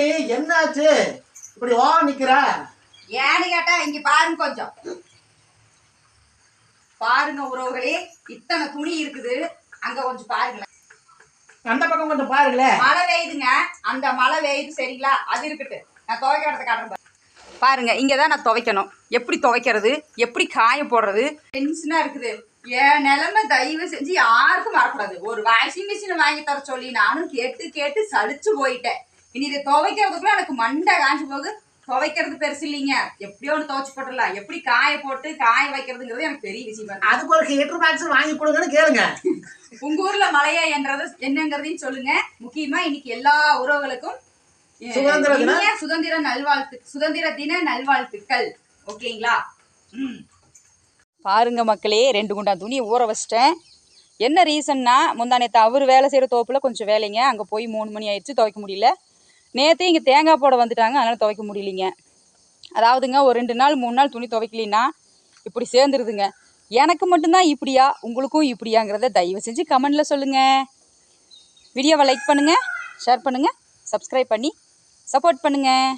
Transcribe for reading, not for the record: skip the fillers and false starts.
நீ என்னாச்சு இப்படி நிக்கிற? ஏன்னு கேட்டா இங்க பாருங்க, கொஞ்சம் பாருங்க உறவுகளே, இத்தனை துணி இருக்குது. அங்க கொஞ்சம் பாருங்களேன், அந்த பக்கம் கொஞ்சம் பாருங்களேன். மழை பெய்யுதுங்க, அந்த மழை பெய்யுது சரிங்களா? அது இருக்கட்டு, நான் துவைக்கிறத காட்டுறேன் பாருங்க. இங்கதான் நான் துவைக்கணும். எப்படி துவைக்கிறது, எப்படி காய போடுறது, டென்ஷனா இருக்குது. என் நிலைமை தயவு செஞ்சு யாருக்கும் வரக்கூடாது. ஒரு வாஷிங் மிஷினை வாங்கி தர சொல்லி நானும் கேட்டு கேட்டு சலிச்சு போயிட்டேன். இனி இதை துவைக்கிறதுக்குள்ள எனக்கு மண்டை காஞ்சி போகுது. துவைக்கிறது பெருசு இல்லைங்க, எப்படியோ ஒன்று துவைச்சு போட்டுடலாம். எப்படி காய போட்டு காய வைக்கிறதுங்கிறது எனக்கு பெரிய விஷயம். அதுக்கு ஒரு ஹீட்டர் பாக்ஸ் வாங்கி கொடுங்கன்னு கேளுங்க. உங்க ஊர்ல மழையா என்றது என்னங்கிறதையும் சொல்லுங்க. முக்கியமா இன்னைக்கு எல்லா உறவுகளுக்கும் சுதந்திர தின நல்வாழ்த்துக்கள். ஓகேங்களா? பாருங்க மக்களே, 2 குண்டா துணியை ஊற வச்சிட்டேன். என்ன ரீசன்னா, முந்தானேத்து அவர் வேலை செய்கிற தோப்பில் கொஞ்சம் வேலைங்க, அங்கே போய் 3 மணி ஆயிடுச்சு, துவைக்க முடியல. நேற்று இங்கே தேங்காய் போட வந்துட்டாங்க, அதனால் துவைக்க முடியலைங்க. அதாவதுங்க ஒரு 2 நாள் 3 நாள் துணி துவைக்கலின்னா இப்படி சேர்ந்துருதுங்க. எனக்கு மட்டும்தான் இப்படியா, உங்களுக்கும் இப்படியாங்கிறத தயவு செஞ்சு கமெண்டில் சொல்லுங்கள். வீடியோவை லைக் பண்ணுங்கள், ஷேர் பண்ணுங்கள், சப்ஸ்கிரைப் பண்ணி சப்போர்ட் பண்ணுங்கள்.